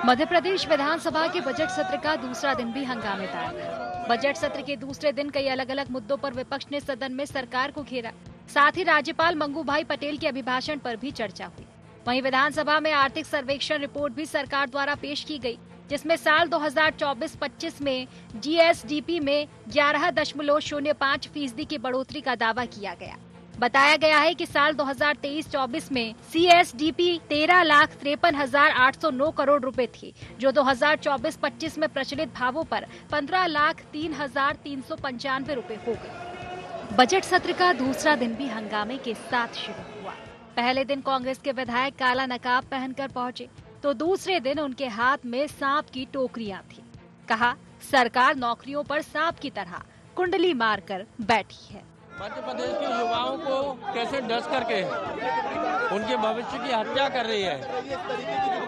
मध्य प्रदेश विधानसभा के बजट सत्र का दूसरा दिन भी हंगामेदार रहा। बजट सत्र के दूसरे दिन कई अलग अलग मुद्दों पर विपक्ष ने सदन में सरकार को घेरा। साथ ही राज्यपाल मंगूभाई पटेल के अभिभाषण पर भी चर्चा हुई। वहीं विधानसभा में आर्थिक सर्वेक्षण रिपोर्ट भी सरकार द्वारा पेश की गई, जिसमें साल 2024-25 में जीएसडीपी में 11.05% की बढ़ोतरी का दावा किया गया। बताया गया है कि साल 2023-24 में सीएसडीपी 13,53,809 करोड़ रुपए थी, जो 2024-25 में प्रचलित भावों पर 15,03,395 रुपए हो गई। बजट सत्र का दूसरा दिन भी हंगामे के साथ शुरू हुआ। पहले दिन कांग्रेस के विधायक काला नकाब पहनकर पहुंचे, तो दूसरे दिन उनके हाथ में सांप की टोकरियां थी। कहा, सरकार नौकरियों पर सांप की तरह कुंडली मारकर बैठी है। मध्य प्रदेश के युवाओं को कैसे डस करके उनके भविष्य की हत्या कर रही है,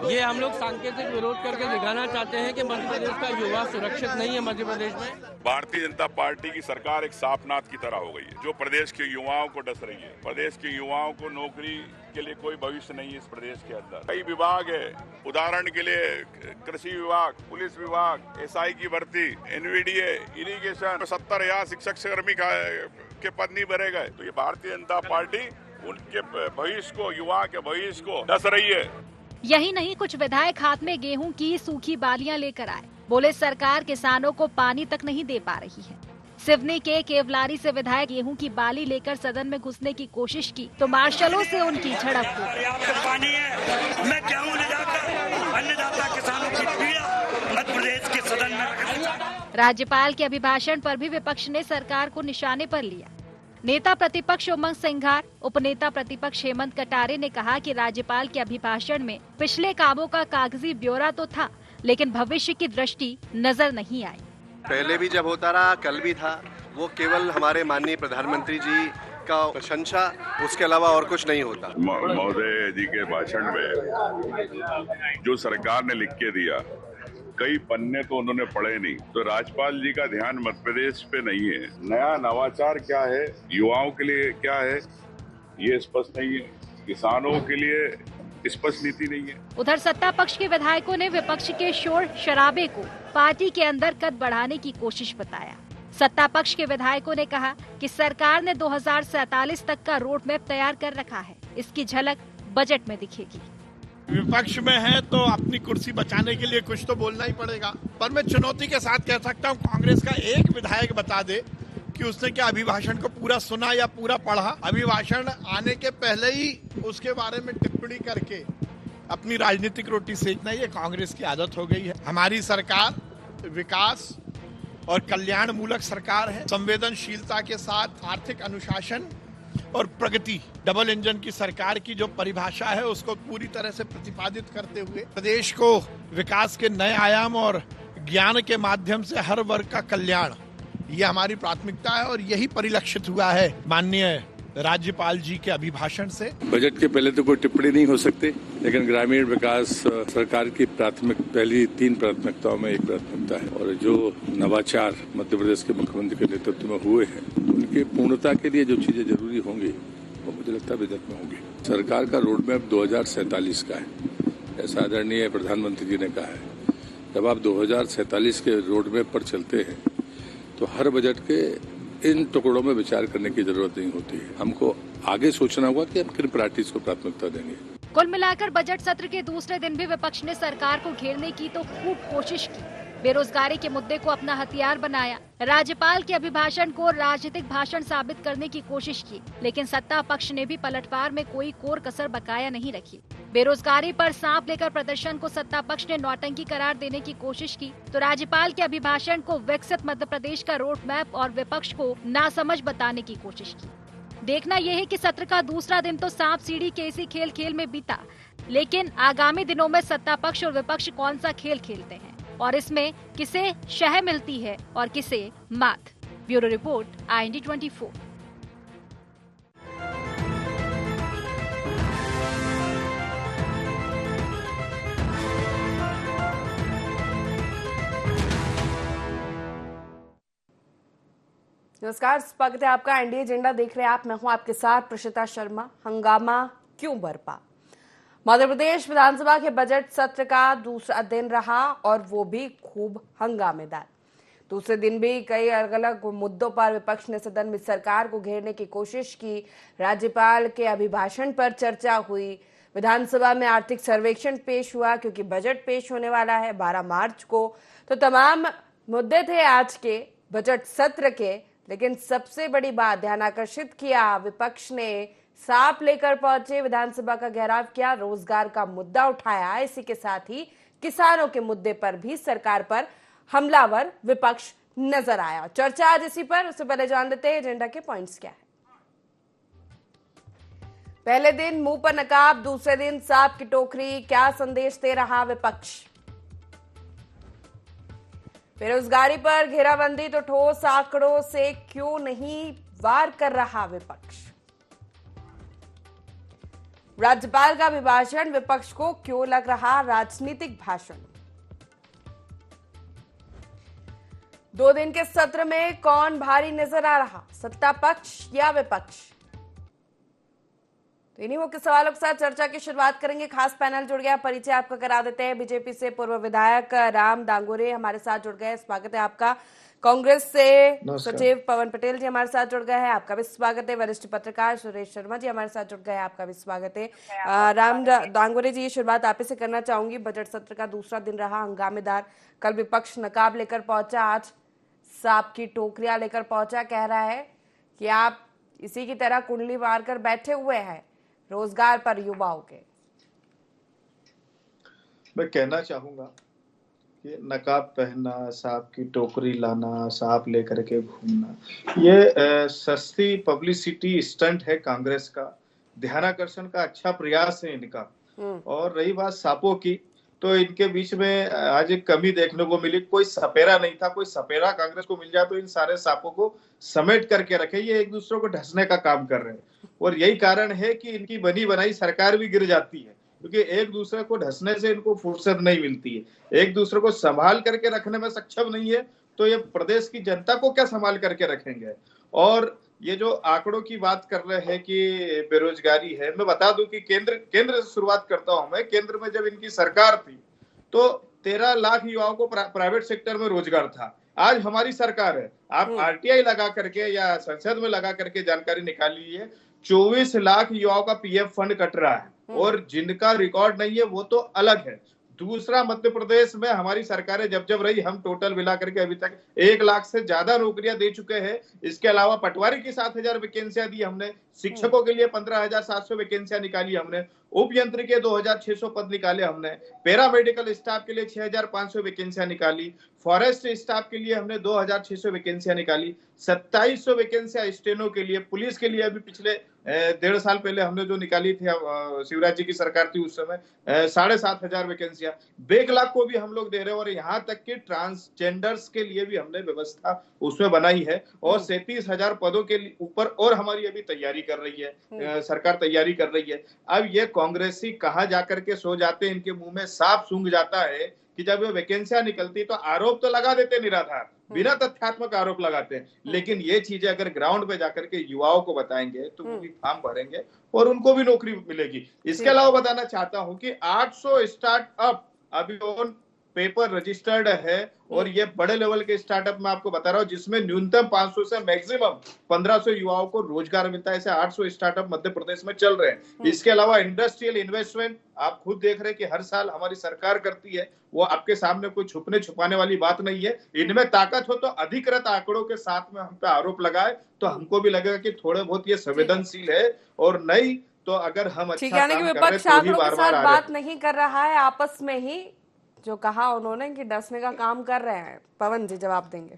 ये हम लोग सांकेतिक विरोध करके दिखाना चाहते हैं कि मध्य प्रदेश का युवा सुरक्षित नहीं है। मध्य प्रदेश में भारतीय जनता पार्टी की सरकार एक सांपनाद की तरह हो गई है, जो प्रदेश के युवाओं को डस रही है। प्रदेश के युवाओं को नौकरी के लिए कोई भविष्य नहीं है इस प्रदेश के अंदर। कई विभाग है, उदाहरण के लिए कृषि विभाग, पुलिस विभाग, एसआई की भर्ती, एनवीडीए, इरिगेशन, 70,000 शिक्षक कर्मी के पद नहीं भरे गए। तो ये भारतीय जनता पार्टी उनके भविष्य को, युवा के भविष्य को डस रही है। यही नहीं, कुछ विधायक हाथ में गेहूं की सूखी बालियां लेकर आए। बोले, सरकार किसानों को पानी तक नहीं दे पा रही है। सिवनी के केवलारी से विधायक गेहूं की बाली लेकर सदन में घुसने की कोशिश की, तो मार्शलों से उनकी झड़प हो गई। पानी है, मैं गेहूं ले जाकर अन्नदाता किसानों की पीड़ा मध्य प्रदेश के सदन में। राज्यपाल के अभिभाषण पर भी विपक्ष ने सरकार को निशाने पर लिया। नेता प्रतिपक्ष उमंग सिंघार, उपनेता प्रतिपक्ष हेमंत कटारे ने कहा कि राज्यपाल के अभिभाषण में पिछले कामों का कागजी ब्यौरा तो था, लेकिन भविष्य की दृष्टि नजर नहीं आई। पहले भी जब होता रहा, कल भी था, वो केवल हमारे माननीय प्रधानमंत्री जी का प्रशंसा, उसके अलावा और कुछ नहीं होता। महोदय जी के भाषण में जो सरकार ने लिख के दिया, कई पन्ने तो उन्होंने पढ़े नहीं, तो राज्यपाल जी का ध्यान मध्य प्रदेश पे नहीं है। नया नवाचार क्या है, युवाओं के लिए क्या है, ये स्पष्ट नहीं है। किसानों के लिए स्पष्ट नीति नहीं है। उधर सत्ता पक्ष के विधायकों ने विपक्ष के शोर शराबे को पार्टी के अंदर कद बढ़ाने की कोशिश बताया। सत्ता पक्ष के विधायकों ने कहा कि सरकार ने 2047 तक का रोड मैप तैयार कर रखा है, इसकी झलक बजट में दिखेगी। विपक्ष में है तो अपनी कुर्सी बचाने के लिए कुछ तो बोलना ही पड़ेगा। पर मैं चुनौती के साथ कह सकता हूँ, कांग्रेस का एक विधायक बता दे कि उसने क्या अभिभाषण को पूरा सुना या पूरा पढ़ा। अभिभाषण आने के पहले ही उसके बारे में टिप्पणी करके अपनी राजनीतिक रोटी सेकना, ये कांग्रेस की आदत हो गई है। हमारी सरकार विकास और कल्याण मूलक सरकार है। संवेदनशीलता के साथ आर्थिक अनुशासन और प्रगति, डबल इंजन की सरकार की जो परिभाषा है, उसको पूरी तरह से प्रतिपादित करते हुए प्रदेश को विकास के नए आयाम और ज्ञान के माध्यम से हर वर्ग का कल्याण, ये हमारी प्राथमिकता है और यही परिलक्षित हुआ है माननीय राज्यपाल जी के अभिभाषण से। बजट के पहले तो कोई टिप्पणी नहीं हो सकती, लेकिन ग्रामीण विकास सरकार की पहली 3 प्राथमिकताओं में एक प्राथमिकता है। और जो नवाचार मध्य प्रदेश के मुख्यमंत्री के नेतृत्व में हुए हैं, उनकी पूर्णता के लिए जो चीजें जरूरी होंगी वो मुझे लगता है बजट में होंगी। सरकार का रोड मैप 2047 का है, ऐसा आदरणीय प्रधानमंत्री जी ने कहा है। जब आप 2047 के रोड मैप पर चलते हैं तो हर बजट के इन टुकड़ों में विचार करने की जरूरत नहीं होती है। हमको आगे सोचना होगा कि हम किन प्रायोरिटीज को प्राथमिकता देंगे। कुल मिलाकर बजट सत्र के दूसरे दिन भी विपक्ष ने सरकार को घेरने की तो खूब कोशिश की। बेरोजगारी के मुद्दे को अपना हथियार बनाया, राज्यपाल के अभिभाषण को राजनीतिक भाषण साबित करने की कोशिश की, लेकिन सत्ता पक्ष ने भी पलटवार में कोई कोर कसर बकाया नहीं रखी। बेरोजगारी पर सांप लेकर प्रदर्शन को सत्ता पक्ष ने नौटंकी करार देने की कोशिश की, तो राज्यपाल के अभिभाषण को विकसित मध्य प्रदेश का रोड मैप और विपक्ष को नासमझ बताने की कोशिश की। देखना यह है कि सत्र का दूसरा दिन तो सांप सीढ़ी के इसी खेल में बीता, लेकिन आगामी दिनों में सत्ता पक्ष और विपक्ष कौन सा खेल खेलते हैं और इसमें किसे शह मिलती है और किसे मात। Bureau report, IND 24। नमस्कार, स्वागत है आपका। एनडीए एजेंडा देख रहे हैं आप, मैं हूं आपके साथ प्रशिता शर्मा। हंगामा क्यों बरपा? मध्य प्रदेश विधानसभा के बजट सत्र का दूसरा दिन रहा और वो भी खूब हंगामेदार। दूसरे दिन भी कई अलग अलग मुद्दों पर विपक्ष ने सदन में सरकार को घेरने की कोशिश की। राज्यपाल के अभिभाषण पर चर्चा हुई। विधानसभा में आर्थिक सर्वेक्षण पेश हुआ क्योंकि बजट पेश होने वाला है 12 मार्च को। तो तमाम मुद्दे थे आज के बजट सत्र के, लेकिन सबसे बड़ी बात ध्यान आकर्षित किया, विपक्ष ने सांप लेकर पहुंचे, विधानसभा का घेराव किया, रोजगार का मुद्दा उठाया। इसी के साथ ही किसानों के मुद्दे पर भी सरकार पर हमलावर विपक्ष नजर आया। चर्चा आज इसी पर। उससे पहले जान लेते हैं एजेंडा के पॉइंट्स क्या है। पहले दिन मुंह पर नकाब, दूसरे दिन सांप की टोकरी, क्या संदेश दे रहा विपक्ष। बेरोजगारी पर घेराबंदी तो ठोस आंकड़ों से क्यों नहीं वार कर रहा विपक्ष। राज्यपाल का अभिभाषण विपक्ष को क्यों लग रहा राजनीतिक भाषण। 2 दिन के सत्र में कौन भारी नजर आ रहा, सत्ता पक्ष या विपक्ष। तो इन्हीं मुख्य सवालों के साथ चर्चा की शुरुआत करेंगे। खास पैनल जुड़ गया, परिचय आपका करा देते हैं। बीजेपी से पूर्व विधायक राम दांगोरे हमारे साथ जुड़ गए, स्वागत है आपका। कांग्रेस से सचिव पवन पटेल जी हमारे साथ जुड़ गए हैं, आपका भी स्वागत है। वरिष्ठ पत्रकार सुरेश शर्मा जी हमारे साथ जुड़ गए हैं, आपका भी स्वागत है। राम दांगोरे जी, शुरुआत आप ही से करना चाहूंगी। बजट सत्र का दूसरा दिन रहा हंगामेदार। कल विपक्ष नकाब लेकर पहुंचा, आज सांप की टोकरियां लेकर पहुंचा। कह रहा है कि आप इसी की तरह कुंडली मारकर बैठे हुए हैं रोजगार पर युवाओं के। मैं कहना चाहूंगा कि नकाब पहनना, सांप की टोकरी लाना, सांप लेकर के घूमना, ये सस्ती पब्लिसिटी स्टंट है कांग्रेस का, ध्यानाकर्षण का अच्छा प्रयास है इनका। और रही बात सांपों की, तो इनके बीच में आज एक कमी देखने को मिली। कोई सपेरा नहीं था, कोई सपेरा कांग्रेस को मिल जाए तो इन सारे सांपों को समेट करके रखे। ये एक दूसरे को ढसने का काम कर रहे हैं और यही कारण है कि इनकी बनी बनाई सरकार भी गिर जाती है, क्योंकि एक दूसरे को ढसने से इनको फुर्सत नहीं मिलती है। एक दूसरे को संभाल करके रखने में सक्षम नहीं है तो ये प्रदेश की जनता को क्या संभाल करके रखेंगे। और ये जो आंकड़ों की बात कर रहे हैं कि बेरोजगारी है, मैं बता दूं कि केंद्र से शुरुआत करता हूं मैं। केंद्र में जब इनकी सरकार थी तो 13 लाख युवाओं को प्राइवेट सेक्टर में रोजगार था। आज हमारी सरकार है, आप आरटीआई लगा करके या संसद में लगा करके जानकारी निकाल लीजिए, 24 लाख युवाओं का पीएफ फंड कट रहा है और जिनका रिकॉर्ड नहीं है वो तो अलग है। दूसरा, मध्य प्रदेश में हमारी सरकारें जब रही, हम टोटल मिला करके अभी तक 1 लाख से ज्यादा नौकरियां दे चुके हैं। इसके अलावा पटवारी की 7,000 वैकेंसियां दी हमने, शिक्षकों के लिए 15,700 वैकेंसियां निकाली हमने, उप यंत्र के 2,600 पद निकाले हमने, पैरामेडिकल स्टाफ के लिए 6,500 वैकेंसियां निकाली, फॉरेस्ट स्टाफ के लिए हमने 2,600 वैकेंसियां निकाली, 2,700 वैकेंसियां स्टेनो के लिए, पुलिस के लिए अभी पिछले 1.5 साल पहले हमने जो निकाली थी, शिवराज जी की सरकार थी उस समय, 7,500 वैकेंसियां। बैकलॉग को भी हम लोग दे रहे हैं और यहाँ तक कि ट्रांसजेंडर्स के लिए भी हमने व्यवस्था उसमें बनाई है और 37,000 पदों के ऊपर और हमारी अभी तैयारी कर रही है, सरकार तैयारी कर रही है। अब ये कांग्रेसी कहाँ जाकर के सो जाते हैं, इनके मुंह में सांप सूंघ जाता है कि जब ये वैकेंसियां निकलती तो आरोप तो लगा देते निराधार, बिना तथ्यात्मक आरोप लगाते हैं, लेकिन ये चीजें अगर ग्राउंड पे जाकर के युवाओं को बताएंगे तो वो भी फॉर्म भरेंगे और उनको भी नौकरी मिलेगी। इसके अलावा बताना चाहता हूं कि 800 स्टार्टअप अभी ऑन पेपर रजिस्टर्ड है और ये बड़े लेवल के स्टार्टअप मैं आपको बता रहा हूँ, जिसमें न्यूनतम 500 से मैक्सिमम 1,500 युवाओं को रोजगार मिलता है। ऐसे 800 स्टार्टअप मध्य प्रदेश में चल रहे हैं। इसके अलावा इंडस्ट्रियल इन्वेस्टमेंट आप खुद देख रहे हैं कि हर साल हमारी सरकार करती है, वो आपके सामने कोई छुपने छुपाने वाली बात नहीं है। इनमें ताकत हो तो अधिकृत आंकड़ों के साथ में हम पे आरोप लगाए तो हमको भी लगेगा कि थोड़े बहुत ये संवेदनशील है, और नहीं तो अगर हम अच्छा काम कर रहे हैं तो ही बार-बार बात नहीं कर रहा है, आपस में ही जो कहा उन्होंने कि डसने का काम कर रहे हैं। पवन जी जवाब देंगे।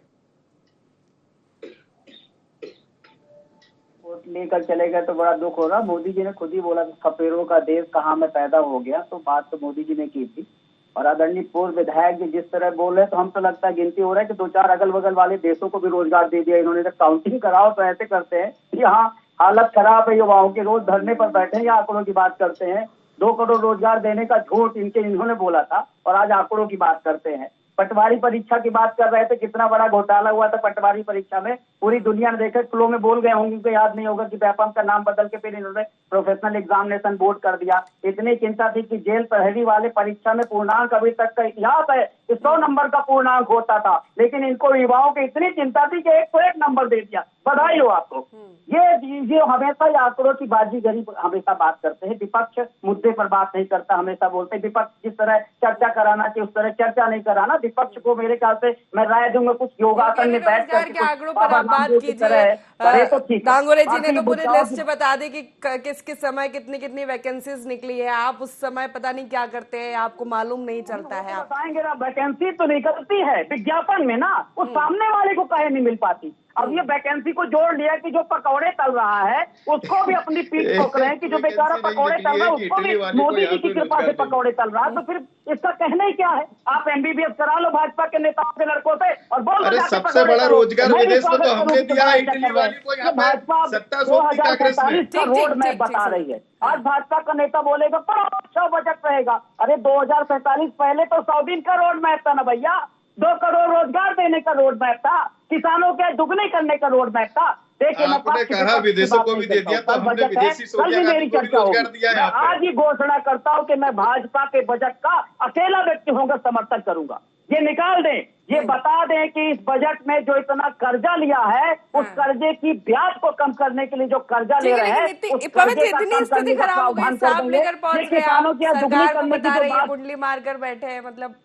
वोट लेकर चले गए तो बड़ा दुख हो रहा। मोदी जी ने खुद ही बोला कि सपेरों का देश कहाँ में पैदा हो गया, तो बात तो मोदी जी ने की थी। और आदरणीय पूर्व विधायक जी जिस तरह बोल रहे तो हम तो लगता है गिनती हो रहा है कि 2-4 अगल बगल वाले देशों को भी रोजगार दे दिया इन्होंने। जब काउंटिंग कराओ तो ऐसे करते हैं, यहाँ हालत खराब है युवाओं के, रोज धरने पर बैठे हैं या आंकड़ों की बात करते हैं। 2 करोड़ रोजगार देने का झूठ इन्होंने बोला था और आज आंकड़ों की बात करते हैं। पटवारी परीक्षा की बात कर रहे थे, कितना बड़ा घोटाला हुआ था पटवारी परीक्षा में, पूरी दुनिया ने देखा, फ्लो में बोल गए होंगे, उनको याद नहीं होगा कि व्यापम का नाम बदल के फिर इन्होंने प्रोफेशनल एग्जामिनेशन बोर्ड कर दिया। इतनी चिंता थी कि जेल पहली वाले परीक्षा में पूर्णांक अभी तक का इतिहास है, 100 नंबर का पूर्णांक होता था, लेकिन इनको युवाओं की इतनी चिंता थी कि 1 को 1 नंबर दे दिया। बधाई हो आपको। ये हमेशा आंकड़ों की बाजीगरी हमेशा बात करते हैं, विपक्ष मुद्दे पर बात नहीं करता, हमेशा बोलते हैं विपक्ष जिस तरह चर्चा कराना चाहिए उस तरह चर्चा नहीं कराना। विपक्ष को मेरे ख्याल से मैं राय दूंगा कुछ योगासन में बैठ कर आंकड़ों पर आप बात कीजिए। तो ठीक गांगुली जी ने तो पूरी लिस्ट बता दी कि किस किस समय कितनी कितनी वैकेंसीज निकली है, आप उस समय पता नहीं क्या करते हैं, आपको मालूम नहीं चलता है। आप बताएंगे ना, वैकेंसी तो निकलती है विज्ञापन में ना, उस सामने वाले को काहे नहीं मिल पाती। अब ये वैकेंसी को जोड़ लिया कि जो पकौड़े तल रहा है उसको भी अपनी पीठ ठोक रहे हैं कि जो बेचारा पकौड़े तल रहा है उसको भी मोदी जी की कृपा से पकौड़े तल रहा है। तो फिर इसका कहना ही क्या है? आप MBBS करा लो भाजपा के नेताओं के लड़कों से और बोल अरे सबसे बड़ा रोजगार विदेश में तो हमने दिया, इटली वाली को यहाँ पे सत्ता 2045 का रोड मैप बता रही है। आज भाजपा का नेता बोलेगा बड़ा अच्छा बजट रहेगा। अरे 2047 पहले तो 100 दिन का रोड मैप था ना भैया, 2 करोड़ रोजगार देने का रोड मैप था, किसानों के दुगने करने का रोड मैप था। देखिए आपने कहा विदेशों को भी दे दिया, तो हमने विदेशी सोनिया गांधी को भी रोजगार दिया है। आज ही घोषणा करता हूं कि मैं भाजपा के बजट का अकेला व्यक्ति होगा समर्थन करूंगा। ये निकाल दें, ये बता दें कि इस बजट में जो इतना कर्जा लिया है उस कर्जे की ब्याज को कम करने के लिए जो कर्जा ले रहे हैं इतनी स्थिति खराब हो गई, साहब लेकर पहुंच गए, सरकार को बता रही है, कुंडली मारकर बैठे हैं, मतलब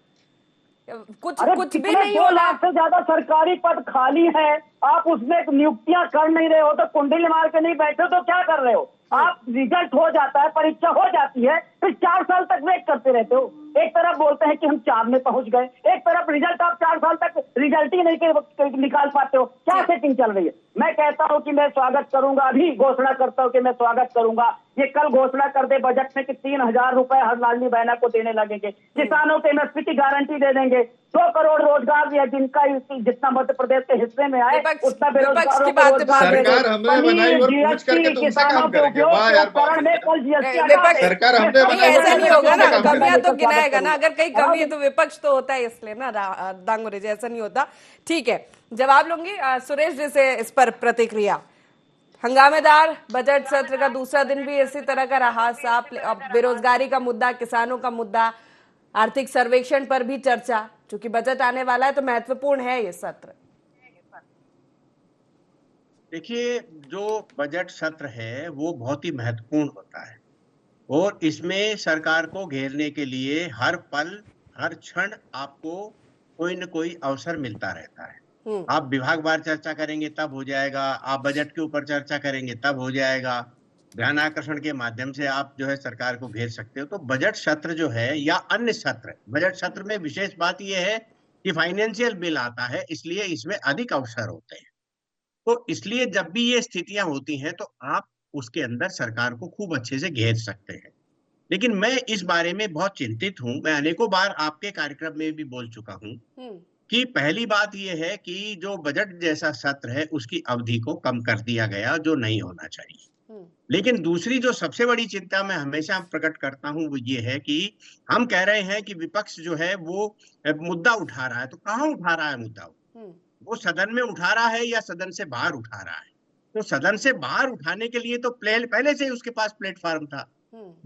कुछ भी नहीं हो। 2 लाख से ज्यादा सरकारी पद खाली है, आप उसमें नियुक्तियां कर नहीं रहे हो तो कुंडली मार के नहीं बैठे तो क्या कर रहे हो? आप रिजल्ट हो जाता है, परीक्षा हो जाती है, फिर 4 साल तक वेट करते रहते हो। एक तरफ बोलते हैं कि हम 4 में पहुंच गए, एक तरफ रिजल्ट आप 4 साल तक रिजल्ट ही नहीं निकाल पाते हो। क्या सेटिंग चल रही है? मैं कहता हूं कि मैं स्वागत करूंगा, अभी घोषणा करता हूं कि मैं स्वागत करूंगा। ये कल घोषणा कर दे बजट में कि 3000 रुपए हर लाडली बहना को देने लगेंगे, किसानों के MSP की गारंटी दे देंगे, 2 करोड़ रोजगार दिया, जिनका जितना मध्य प्रदेश के हिस्से में आए उतना बेरोजगारों को रोजगार सरकार हमने बनाई और पूछ करके तो उनसे काम करेंगे। वाह यार, सरकार हमने बनाई, ऐसा नहीं होगा ना, कमियां तो गिनाएगा ना, अगर कहीं कमी है तो विपक्ष तो होता है, इसलिए ना दांगुरे जी ऐसा नहीं होता। ठीक है, जवाब लूंगी सुरेश जी से इस पर प्रतिक्रिया। हंगामेदार बजट सत्र का दूसरा दिन भी इसी तरह का रहा, साफ बेरोजगारी का मुद्दा, किसानों का मुद्दा, आर्थिक सर्वेक्षण पर भी चर्चा, क्योंकि बजट आने वाला है तो महत्वपूर्ण है ये सत्र। देखिए, जो बजट सत्र है वो बहुत ही महत्वपूर्ण होता है और इसमें सरकार को घेरने के लिए हर पल हर क्षण आपको कोई न कोई अवसर मिलता रहता है। आप विभागवार चर्चा करेंगे तब हो जाएगा, आप बजट के ऊपर चर्चा करेंगे तब हो जाएगा, ध्यान आकर्षण के माध्यम से आप जो है सरकार को घेर सकते हो। तो बजट सत्र जो है या अन्य सत्र, बजट सत्र में विशेष बात यह है कि फाइनेंशियल बिल आता है, इसलिए इसमें अधिक अवसर होते हैं। तो इसलिए जब भी ये स्थितियां होती हैं तो आप उसके अंदर सरकार को खूब अच्छे से घेर सकते हैं। लेकिन मैं इस बारे में बहुत चिंतित हूं, मैं अनेकों बार आपके कार्यक्रम में भी बोल चुका हूं कि पहली बात यह है कि जो बजट जैसा सत्र है उसकी अवधि को कम कर दिया गया, जो नहीं होना चाहिए। लेकिन दूसरी जो सबसे बड़ी चिंता मैं हमेशा प्रकट करता हूं वो ये है कि हम कह रहे हैं कि विपक्ष जो है वो मुद्दा उठा रहा है, तो कहाँ उठा रहा है मुद्दा? वो सदन में उठा रहा है या सदन से बाहर उठा रहा है? तो सदन से बाहर उठाने के लिए तो पहले से उसके पास प्लेटफॉर्म था।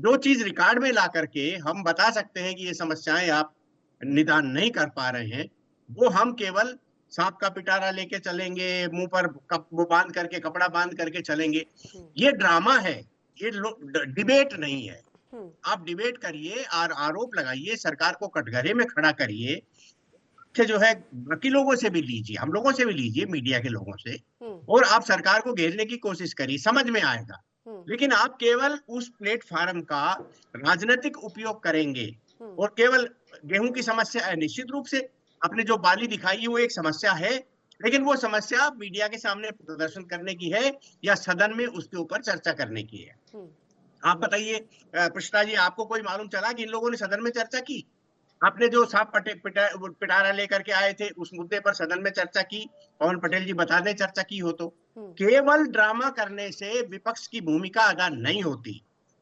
जो चीज रिकॉर्ड में ला करके हम बता सकते हैं कि ये समस्याएं आप निदान नहीं कर पा रहे हैं, वो हम केवल सांप का पिटारा लेके चलेंगे, मुंह पर वो बांध करके, कपड़ा बांध करके चलेंगे। ये ड्रामा है, ये डिबेट नहीं है। आप डिबेट करिए और आरोप लगाइए, सरकार को कटघरे में खड़ा करिए, जो है बाकी लोगों से भी लीजिए, हम लोगों से भी लीजिए, मीडिया के लोगों से, और आप सरकार को घेरने की कोशिश करिए, समझ में आएगा। लेकिन आप केवल उस प्लेटफॉर्म का राजनीतिक उपयोग करेंगे और केवल गेहूं की समस्या है, निश्चित रूप से आपने जो बाली दिखाई है वो एक समस्या है, लेकिन वो समस्या मीडिया के सामने प्रदर्शन करने की है या सदन में उसके ऊपर चर्चा करने की है? आप बताइए पुष्पा जी, आपको कोई मालूम चला कि इन लोगों ने सदन में चर्चा की? आपने जो सांप पिटारा लेकर के आए थे उस मुद्दे पर सदन में चर्चा की? पवन पटेल जी बता दें चर्चा की हो तो। केवल ड्रामा करने से विपक्ष की भूमिका अदा नहीं होती।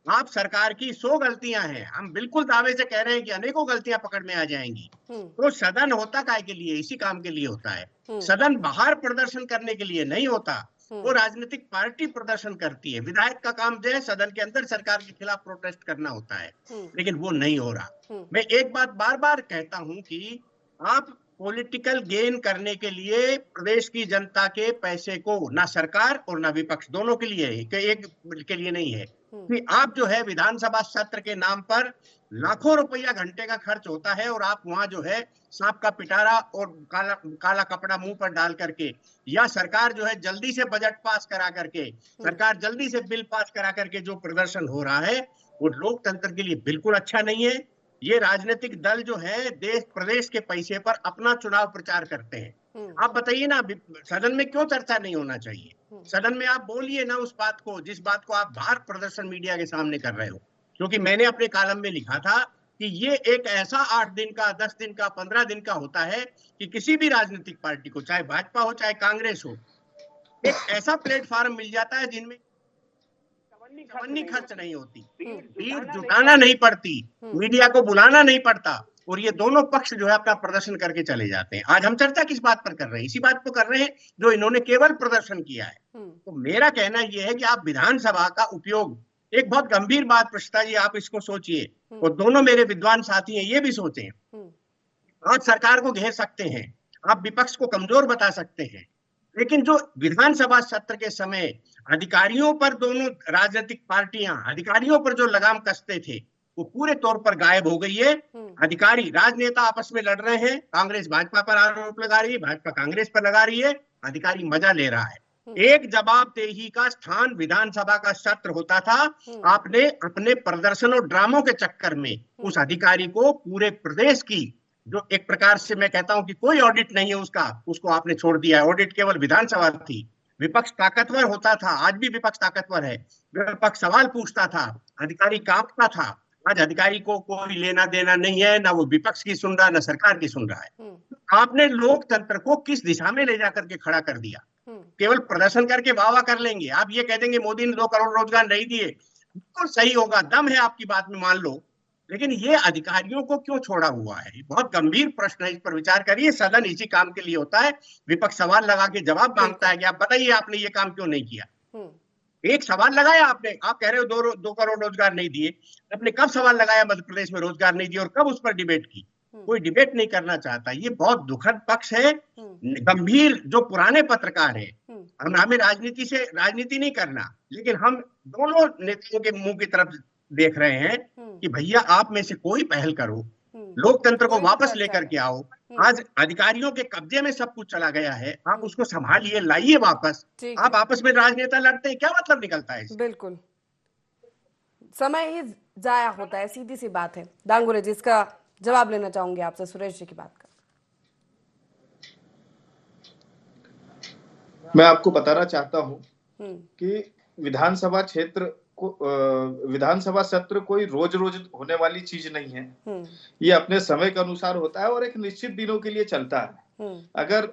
आप सरकार की 100 गलतियां हैं, हम बिल्कुल दावे से कह रहे हैं कि अनेकों गलतियां पकड़ में आ जाएंगी, तो सदन होता काय के लिए? इसी काम के लिए होता है। सदन बाहर प्रदर्शन करने के लिए नहीं होता, वो राजनीतिक पार्टी प्रदर्शन करती है। विधायक का काम जो है सदन के अंदर सरकार के खिलाफ प्रोटेस्ट करना होता है, लेकिन वो नहीं हो रहा। मैं एक बात बार बार कहता हूं कि आप पॉलिटिकल गेन करने के लिए प्रदेश की जनता के पैसे को, ना सरकार और ना विपक्ष दोनों के लिए है, एक के लिए नहीं है, कि आप जो है विधानसभा सत्र के नाम पर लाखों रुपया घंटे का खर्च होता है और आप वहां जो है सांप का पिटारा और काला कपड़ा मुंह पर डाल करके, या सरकार जो है जल्दी से बजट पास करा करके, सरकार जल्दी से बिल पास करा करके जो प्रदर्शन हो रहा है वो लोकतंत्र के लिए बिल्कुल अच्छा नहीं है। ये राजनीतिक दल जो है देश प्रदेश के पैसे पर अपना चुनाव प्रचार करते हैं। आप बताइए ना, सदन में क्यों चर्चा नहीं होना चाहिए? सदन में आप बोलिए ना उस बात को, जिस बात को आप बाहर प्रदर्शन मीडिया के सामने कर रहे हो। क्योंकि मैंने अपने कॉलम में लिखा था कि ये एक ऐसा 8 दिन का, 10 दिन का, 15 दिन का होता है कि किसी भी राजनीतिक पार्टी को, चाहे भाजपा हो चाहे कांग्रेस हो, एक ऐसा प्लेटफॉर्म मिल जाता है जिनमें चवन्नी खर्च नहीं होती, भीड़ जुटाना नहीं पड़ती, मीडिया को बुलाना नहीं पड़ता, और ये दोनों पक्ष जो है अपना प्रदर्शन करके चले जाते हैं। आज हम चर्चा किस बात पर कर रहे हैं? इसी बात पर कर रहे हैं जो इन्होंने केवल प्रदर्शन किया है। तो मेरा कहना यह है कि आप विधानसभा का उपयोग, एक बहुत गंभीर बात प्रश्ता जी, आप इसको सोचिए, और दोनों मेरे विद्वान साथी हैं ये भी सोचें। आज सरकार को घेर सकते हैं, आप विपक्ष को कमजोर बता सकते हैं, लेकिन जो विधानसभा सत्र के समय अधिकारियों पर दोनों राजनीतिक पार्टियां अधिकारियों पर जो लगाम कसते थे वो पूरे तौर पर गायब हो गई है। अधिकारी, राजनेता आपस में लड़ रहे हैं, कांग्रेस भाजपा पर आरोप लगा रही है, भाजपा कांग्रेस पर लगा रही है, अधिकारी मजा ले रहा है। एक जवाबदेही का स्थान विधानसभा का सत्र होता था। आपने अपने प्रदर्शन और ड्रामों के चक्कर में उस अधिकारी को पूरे प्रदेश की, जो एक प्रकार से मैं कहता हूं कि कोई ऑडिट नहीं है उसका, उसको आपने छोड़ दिया है। ऑडिट केवल विधानसभा थी। विपक्ष ताकतवर होता था, आज भी विपक्ष ताकतवर है, विपक्ष सवाल पूछता था, अधिकारी कांपता था। आज अधिकारी को कोई लेना देना नहीं है, ना वो विपक्ष की सुन रहा है ना सरकार की सुन रहा है। आपने लोकतंत्र को किस दिशा में ले जाकर के खड़ा कर दिया? केवल प्रदर्शन करके वाह वाह कर लेंगे। आप ये कह देंगे मोदी ने 2 करोड़ रोजगार नहीं दिए, बिल्कुल सही होगा, दम है आपकी बात में, मान लो, लेकिन ये अधिकारियों को क्यों छोड़ा हुआ है? बहुत गंभीर प्रश्न है, इस पर विचार करिए। सदन इसी काम के लिए होता है। विपक्ष सवाल लगा के जवाब मांगता है कि आप बताइए आपने ये काम क्यों नहीं किया। एक सवाल लगाया आपने, आप कह रहे हो 2 करोड़ रोजगार नहीं दिए, आपने कब सवाल लगाया मध्य प्रदेश में रोजगार नहीं दिए और कब उस पर डिबेट की? कोई डिबेट नहीं करना चाहता। ये बहुत दुखद पक्ष है। गंभीर जो पुराने पत्रकार हैं, हमें राजनीति नहीं करना, लेकिन हम दोनों नेताओं के मुंह की तरफ देख रहे हैं कि भैया आप में से कोई पहल करो, लोकतंत्र को वापस लेकर के आओ। आज अधिकारियों के कब्जे में सब कुछ चला गया है, आप उसको संभालिए, लाइए वापस। आप आपस में राजनेता लड़ते हैं, क्या मतलब निकलता है? बिल्कुल समय ही जाया होता है, सीधी सी बात है। डांगुरे जी, इसका जवाब लेना चाहूंगे आपसे सुरेश जी की बात का। मैं आपको बताना चाहता हूं कि विधानसभा सत्र कोई रोज रोज होने वाली चीज नहीं है। ये अपने समय के अनुसार होता है और एक निश्चित दिनों के लिए चलता है। अगर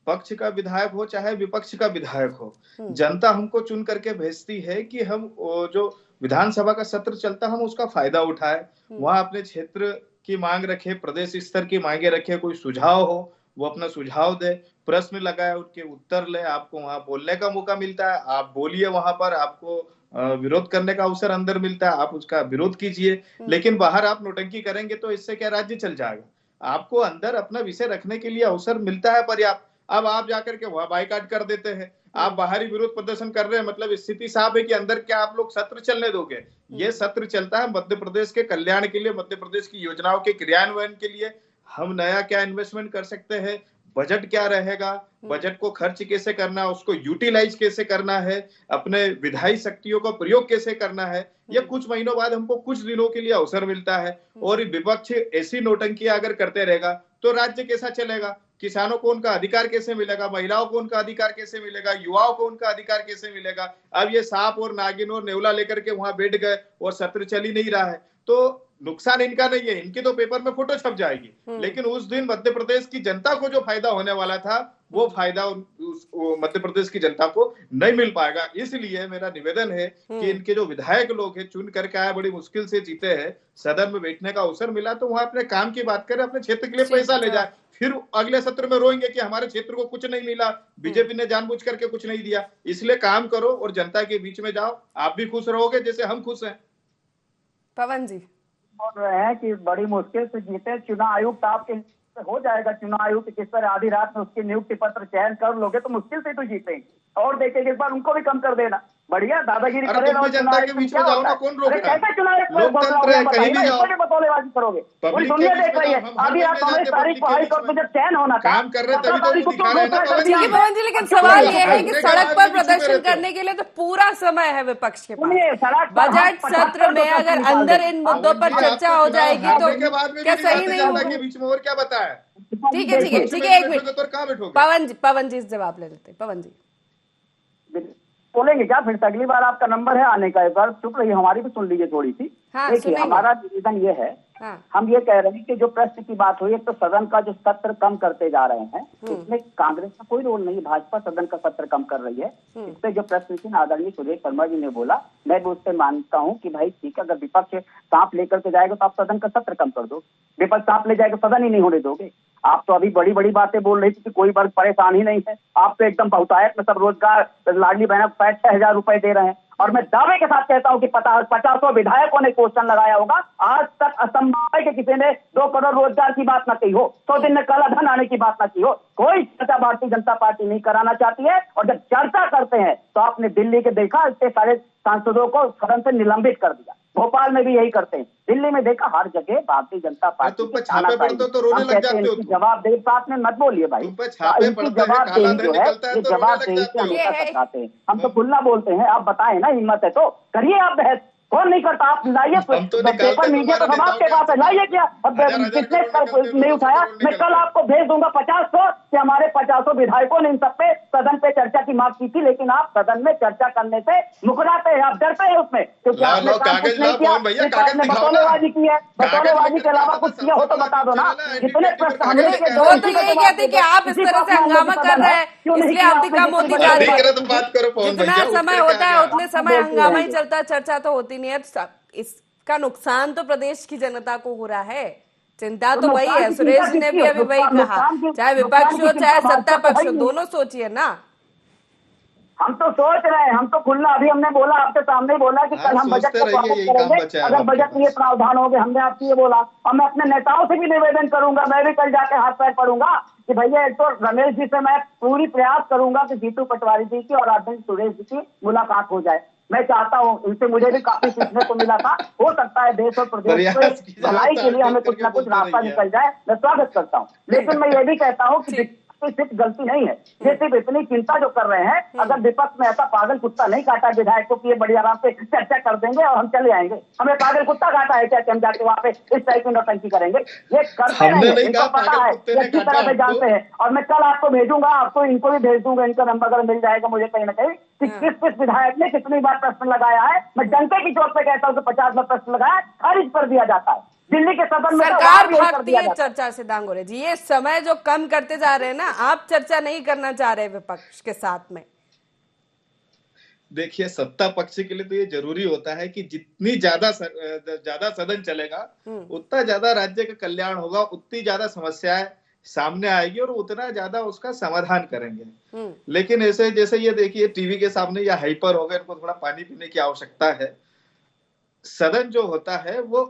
पक्ष का विधायक हो चाहे विपक्ष का विधायक हो, जनता हमको चुन करके भेजती है कि हम जो विधानसभा का सत्र चलता हम उसका फायदा उठाए, वहां अपने क्षेत्र की मांग रखे, प्रदेश स्तर की मांगे रखे, कोई सुझाव हो वो अपना सुझाव दे, प्रश्न लगाए उनके उत्तर ले, आपको वहां बोलने का मौका मिलता है, आप बोलिए, वहां पर आपको विरोध करने का अवसर अंदर मिलता है, आप उसका विरोध कीजिए। लेकिन बाहर आप नोटंकी करेंगे तो इससे क्या राज्य चल जाएगा? आपको अंदर अपना विषय रखने के लिए अवसर मिलता है पर्याप्त। अब आप जाकर के वहां बाइकाट कर देते हैं, आप बाहरी विरोध प्रदर्शन कर रहे हैं, मतलब स्थिति साफ है कि अंदर क्या आप लोग सत्र चलने दोगे? ये सत्र चलता है मध्य प्रदेश के कल्याण के लिए, मध्य प्रदेश की योजनाओं के क्रियान्वयन के लिए। हम नया क्या इन्वेस्टमेंट कर सकते हैं, बजट क्या रहेगा, बजट को खर्च कैसे करना है, उसको यूटिलाइज कैसे करना है, अपने विधायी शक्तियों का प्रयोग कैसे करना है, ये कुछ महीनों बाद हमको कुछ दिनों के लिए अवसर मिलता है। और विपक्ष ऐसी नौटंकी अगर करते रहेगा तो राज्य कैसा चलेगा? किसानों को उनका अधिकार कैसे मिलेगा? महिलाओं को उनका अधिकार कैसे मिलेगा? युवाओं को उनका अधिकार कैसे मिलेगा? अब ये सांप और नागिन और नेवला लेकर के वहां बैठ गए और सत्र चल ही नहीं रहा है। तो नुकसान इनका नहीं है, इनकी तो पेपर में फोटो छप जाएगी, लेकिन उस दिन मध्य प्रदेश की जनता को जो फायदा होने वाला था वो फायदा मध्य प्रदेश की जनता को नहीं मिल पाएगा। इसलिए मेरा निवेदन है कि इनके जो विधायक लोग हैं, चुन करके आए, बड़ी मुश्किल से जीते हैं, सदन में बैठने का अवसर मिला तो वहां अपने काम की बात करें, अपने क्षेत्र के लिए पैसा ले जाए, फिर अगले सत्र में रोएंगे कि हमारे क्षेत्र को कुछ नहीं मिला, बीजेपी ने जानबूझ करके कुछ नहीं दिया। इसलिए काम करो और जनता के बीच में जाओ, आप भी खुश रहोगे जैसे हम खुश हैं। पवन जी बोल रहे हैं कि बड़ी मुश्किल से जीते, चुनाव आयुक्त आपके हो जाएगा, चुनाव आयुक्त किस तरह आधी रात में उसके नियुक्ति पत्र चयन कर लोगे तो मुश्किल से तो जीतेंगे, और देखेंगे इस बार उनको भी कम कर देना। बढ़िया दादागिरी करे जनता के बीच में जाओ ना, कौन रोक रहा है? कैसे चुनाव लोकतंत्र है, कहीं भी जाओ, बतौलेबाजी करोगे, पूरी दुनिया देख रही है। आधी रात 19 तारीख को हाईकोर्ट में जब चयन होना था, काम कर रहे तभी तो दिखा रहे हैं ना पवन जी। पवन जी लेकिन सवाल ये है कि सड़क पर प्रदर्शन करने के लिए तो पूरा समय है विपक्ष के पास। बजट सत्र में अगर अंदर इन मुद्दों पर चर्चा हो जाएगी तो क्या सही नहीं होगा? बीच में और क्या बताया? ठीक है 1 मिनट पवन जी जवाब ले लेते हैं। पवन जी बोलेंगे क्या फिर से? अगली बार आपका नंबर है आने का, एक बार चुप रहिए, हमारी भी सुन लीजिए थोड़ी सी। देखिए हमारा निवेदन ये है, हम ये कह रहे हैं कि जो प्रश्न की बात हुई है तो सदन का जो सत्र कम करते जा रहे हैं, इसमें कांग्रेस का कोई रोल नहीं, भाजपा सदन का सत्र कम कर रही है। इस पे जो प्रश्न थी आदरणीय सुरेश शर्मा जी ने बोला, मैं भी उससे मानता हूँ कि भाई ठीक है, अगर विपक्ष सांप लेकर के जाएगा तो आप सदन का सत्र कम कर दो, विपक्ष सांप ले जाएगा सदन ही नहीं होने दोगे। आप तो अभी बड़ी बड़ी बातें बोल रही थी कि कोई वर्ग परेशान ही नहीं है, आप तो एकदम बहुतायत में सब रोजगार लाडली बहना 6,000 रुपए दे रहे हैं, और मैं दावे के साथ कहता हूं कि 50 विधायकों ने क्वेश्चन लगाया होगा, आज तक असंभव है कि किसी ने 2 करोड़ रोजगार की बात न कही हो, 100 दिन में काला धन आने की बात न की हो। कोई चर्चा भारतीय जनता पार्टी नहीं कराना चाहती है, और जब चर्चा करते हैं तो आपने दिल्ली के देखा, इतने सारे सांसदों को सदन से निलंबित कर दिया, भोपाल में भी यही करते हैं, दिल्ली में देखा, हर जगह भारतीय जनता पार्टी जवाबदेही साथ में मत बोलिए भाई, जवाबदेही जो है ये जवाबदेही से हमेशा चाहते हैं, हम तो खुला बोलते हैं। आप बताएं ना, हिम्मत है तो करिए आप बहस, कौन नहीं करता? आप लाइए पेपर, मीडिया तो सब आपके पास है, लाइए क्या? अब किसने नहीं उठाया? मैं कल आपको भेज दूंगा 50 कि हमारे 50 विधायकों ने इन सब पे सदन पे चर्चा की मांग की थी, लेकिन आप सदन में चर्चा करने से मुकराते हैं, आप डरते हैं उसमें, क्योंकि आपने कुछ नहीं किया, आपने बतौलेबाजी की है, बतौलेबाजी के अलावा कुछ किया हो तो बता दो ना। कितने प्रश्न हमले के दो तो यही कहते कि आप इस तरह से हंगामा कर रहे हैं, इसलिए आपका मोदी जितना समय होता है उतने समय हंगामा ही चलता है, चर्चा तो होती नहीं है। इसका नुकसान तो प्रदेश की जनता को हो रहा है, चिंता तो वही है। सुरेश जी ने भी अभी वही कहा, चाहे विपक्ष हो चाहे सत्ता पक्ष हो, दोनों सोचिए ना। हम तो सोच रहे हैं, हम तो खुला, अभी हमने बोला आपके सामने ही बोला कि कल हम बजट को स्वागत करेंगे, अगर बजट में ये प्रावधान हो गए, हमने आपसे ये बोला, और मैं अपने नेताओं से भी निवेदन करूंगा, मैं भी कल जाके हाथ पैर पड़ूंगा कि भैया एक तो रमेश जी से मैं पूरी प्रयास करूंगा कि जीतू पटवारी जी की और आदरणीय सुरेश जी की मुलाकात हो जाए। मैं चाहता हूँ, इनसे मुझे भी काफी सीखने को मिला था, हो सकता है देश और प्रदेश को भलाई के लिए हमें कुछ ना कुछ रास्ता निकल जाए, मैं स्वागत करता हूँ। लेकिन मैं ये भी कहता हूँ कि सिर्फ गलती नहीं है, ये सिर्फ इतनी चिंता जो कर रहे हैं, अगर विपक्ष में ऐसा पागल कुत्ता नहीं काटा विधायक को कि ये बड़ी आराम से चर्चा कर देंगे और हम चले आएंगे, हमें पागल कुत्ता काटा है क्या कि हम जाके वहाँ पे इस टाइप की नौटंकी करेंगे? ये करते हैं, इनको पता है, अच्छी तरह से जानते हैं। और मैं कल आपको भेजूंगा, आपको इनको भी भेज दूंगा, इनका नंबर अगर मिल जाएगा मुझे कहीं ना कहीं, कि किस विधायक ने कितनी बार प्रश्न लगाया है। मैं डंके की चोट पे कहता हूँ कि 50 बार प्रश्न लगाया, खारिज कर दिया जाता है। दिल्ली के सदन में सरकार भागती है चर्चा से। दांगोरे जी, ये समय जो कम करते जा रहे हैं ना, आप चर्चा नहीं करना चाह रहे विपक्ष के साथ में। देखिए, सत्ता पक्ष के लिए तो ये जरूरी होता है कि जितनी ज्यादा सदन चलेगा उतना ज्यादा राज्य का कल्याण होगा, उतनी ज्यादा समस्याएं सामने आएगी और उतना ज्यादा उसका समाधान करेंगे। लेकिन ऐसे जैसे ये देखिए, टीवी के सामने या हाइपर हो गए, इनको थोड़ा पानी पीने की आवश्यकता है। सदन जो होता है वो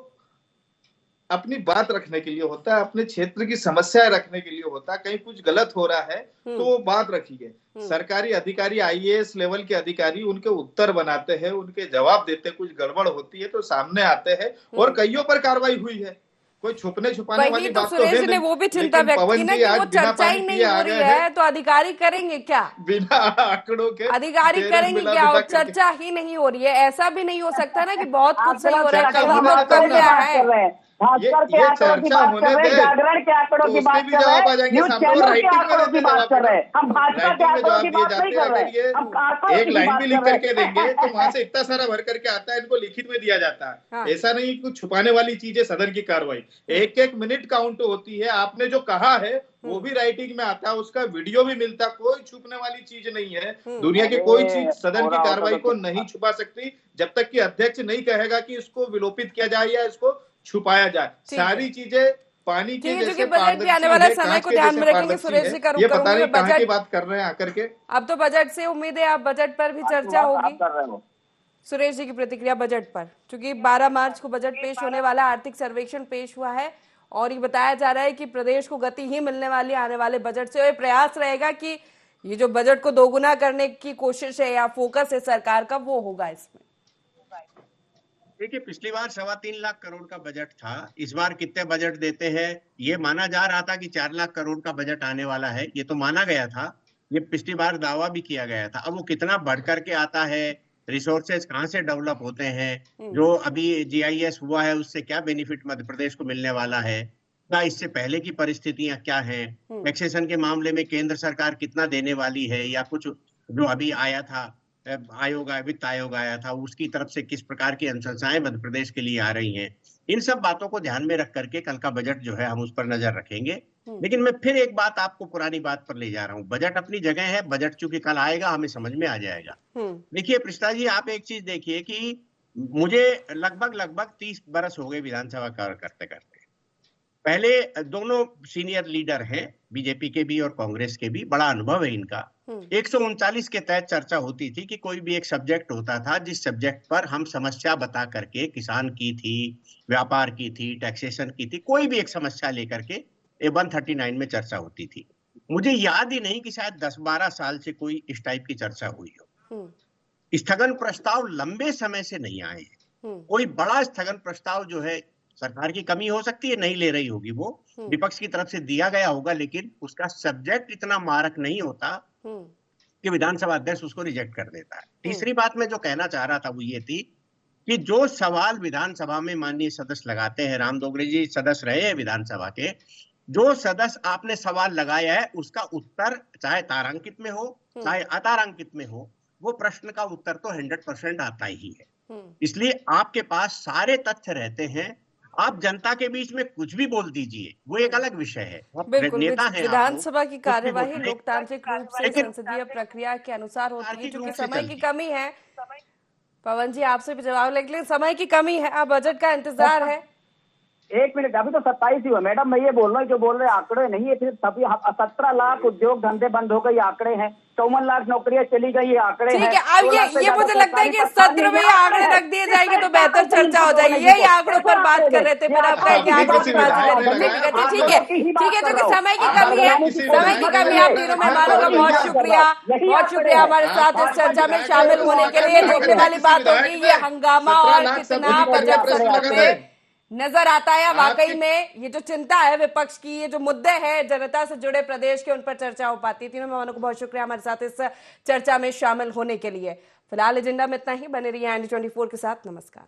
अपनी बात रखने के लिए होता है, अपने क्षेत्र की समस्याएं रखने के लिए होता है। कहीं कुछ गलत हो रहा है तो वो बात रखिए। सरकारी अधिकारी, IAS लेवल के अधिकारी उनके उत्तर बनाते हैं, उनके जवाब देते हैं, कुछ गड़बड़ होती है तो सामने आते हैं, और कईयों पर कार्रवाई हुई है, कोई छुपने छुपाने वाली बात तो है नहीं। वो भी चिंता व्यक्त की ना कि वो चर्चा ही नहीं हो रही है, तो अधिकारी करेंगे क्या? बिना आंकड़ों के अधिकारी करेंगे क्या? और चर्चा ही नहीं हो रही है। ऐसा भी नहीं हो सकता ना कि बहुत कुछ सही हो रहा है, कहीं बहुत कम गया है। भास्कर के आंकड़ों की बात कर रहे हैं, जागरण के आंकड़ों की बात कर रहे हैं, न्यूज चैनल के आंकड़ों की बात कर रहे हैं। हम भाजपा के आंकड़ों की बात नहीं कर रहे हैं, हम आंकड़ों एक की लाइन बात भी लिख कर रहे करके देंगे तो वहां से इतना सारा भर करके आता है, इनको लिखित में दिया जाता है। हाँ। ऐसा नहीं कुछ छुपाने वाली चीज है सदन की कार्रवाई, एक एक मिनट काउंट होती है। आपने जो कहा है वो भी राइटिंग में आता है, उसका वीडियो भी मिलता, कोई छुपने वाली चीज नहीं है। दुनिया की कोई चीज सदन की कार्रवाई को नहीं छुपा सकती जब तक कि अध्यक्ष नहीं कहेगा कि इसको विलोपित किया जाए या इसको छुपाया जाए। सारी चीजें पानी के जैसे बजट भी आने वाला समय को ध्यान में रखेंगे। सुरेश जी का रुख ये पता नहीं कहाँ बजट की बात कर रहे हैं आकर के। अब तो बजट से उम्मीद है आप बजट पर भी चर्चा होगी। सुरेश जी की प्रतिक्रिया बजट पर, क्योंकि 12 मार्च को बजट पेश होने वाला, आर्थिक सर्वेक्षण पेश हुआ है और ये बताया जा रहा है कि प्रदेश को गति ही मिलने वाली आने वाले बजट से। ये प्रयास रहेगा कि ये जो बजट को दोगुना करने की कोशिश है या फोकस है सरकार का, वो होगा इसमें। देखिए, पिछली बार 3.25 लाख करोड़ का बजट था, इस बार कितने बजट देते हैं? ये माना जा रहा था कि 4 लाख करोड़ का बजट आने वाला है, ये तो माना गया था, ये पिछली बार दावा भी किया गया था। अब वो कितना बढ़ करके आता है, रिसोर्सेज कहाँ से डेवलप होते हैं, जो अभी GIS हुआ है उससे क्या बेनिफिट मध्य प्रदेश को मिलने वाला है, क्या इससे पहले की परिस्थितियां क्या हैं, टैक्सेशन के मामले में केंद्र सरकार कितना देने वाली है, या कुछ जो अभी आया था वित्त आयोग आया था, उसकी तरफ से किस प्रकार की अनुशंसाएं मध्य प्रदेश के लिए आ रही हैं। इन सब बातों को ध्यान में रख करके कल का बजट जो है हम उस पर नजर रखेंगे। लेकिन मैं फिर एक बात आपको पुरानी बात पर ले जा रहा हूँ, बजट अपनी जगह है, बजट चूंकि कल आएगा हमें समझ में आ जाएगा। देखिए पृष्ठा जी, आप एक चीज देखिए कि मुझे लगभग 30 बरस हो गए विधानसभा कार्य करते करते। पहले दोनों सीनियर लीडर हैं, बीजेपी के भी और कांग्रेस के भी, बड़ा अनुभव है इनका। 139 के तहत चर्चा होती थी कि कोई भी एक सब्जेक्ट होता था जिस सब्जेक्ट पर हम समस्या बता करके, किसान की थी, व्यापार की थी, टैक्सेशन की थी, कोई भी एक समस्या लेकर के 139 में चर्चा होती थी। मुझे याद ही नहीं कि शायद 10-12 साल से कोई इस टाइप की चर्चा हुई हो। स्थगन प्रस्ताव लंबे समय से नहीं आए हैं। कोई बड़ा स्थगन प्रस्ताव जो है, सरकार की कमी हो सकती है, नहीं ले रही होगी, वो विपक्ष की तरफ से दिया गया होगा, लेकिन उसका सब्जेक्ट इतना मारक नहीं होता कि विधानसभा अध्यक्ष उसको रिजेक्ट कर देता है। तीसरी बात मैं जो कहना चाह रहा था वो ये थी कि जो सवाल विधानसभा में माननीय सदस्य लगाते हैं, राम दोगरे जी सदस्य रहे हैं विधानसभा के, जो सदस्य आपने सवाल लगाया है उसका उत्तर चाहे तारांकित में हो चाहे अतारांकित में हो, वो प्रश्न का उत्तर तो 100% आता ही है। इसलिए आपके पास सारे तथ्य रहते हैं, आप जनता के बीच में कुछ भी बोल दीजिए, वो एक अलग विषय है। बिल्कुल, नेता है, विधानसभा की कार्यवाही लोकतांत्रिक रूप से संसदीय प्रक्रिया के अनुसार होती है, क्योंकि समय की कमी है। पवन जी आपसे भी जवाब, लेकिन समय की कमी है, अब बजट का इंतजार है। एक मिनट, अभी तो 27 ही हुआ मैडम, मैं ये बोल रहा हूँ, जो बोल रहे आंकड़े नहीं है, फिर 17 लाख उद्योग धंधे बंद हो गए, आंकड़े हैं, 54 लाख नौकरियां चली गई, ये आंकड़े हैं। ठीक है, अब ये मुझे लगता है कि सत्र में आंकड़े रख दिए जाएंगे तो बेहतर चर्चा हो जाएगी। यही आंकड़ों पर बात कर रहे थे, फिर आप कहेंगे आंकड़ों की बात ठीक है, क्योंकि समय की कमी है, समय की कमी। आप तीनों मेहमानों का बहुत शुक्रिया हमारे साथ इस चर्चा में शामिल होने के लिए। देखने वाली बात होगी ये हंगामा और कितना बजट सत्र पे नजर आता है। वाकई में ये जो चिंता है विपक्ष की, ये जो मुद्दे हैं जनता से जुड़े प्रदेश के, उन पर चर्चा हो पाती है। तीनों मेहमानों को बहुत शुक्रिया हमारे साथ इस चर्चा में शामिल होने के लिए। फिलहाल एजेंडा में इतना ही, बने रहिए IND 24 के साथ। नमस्कार।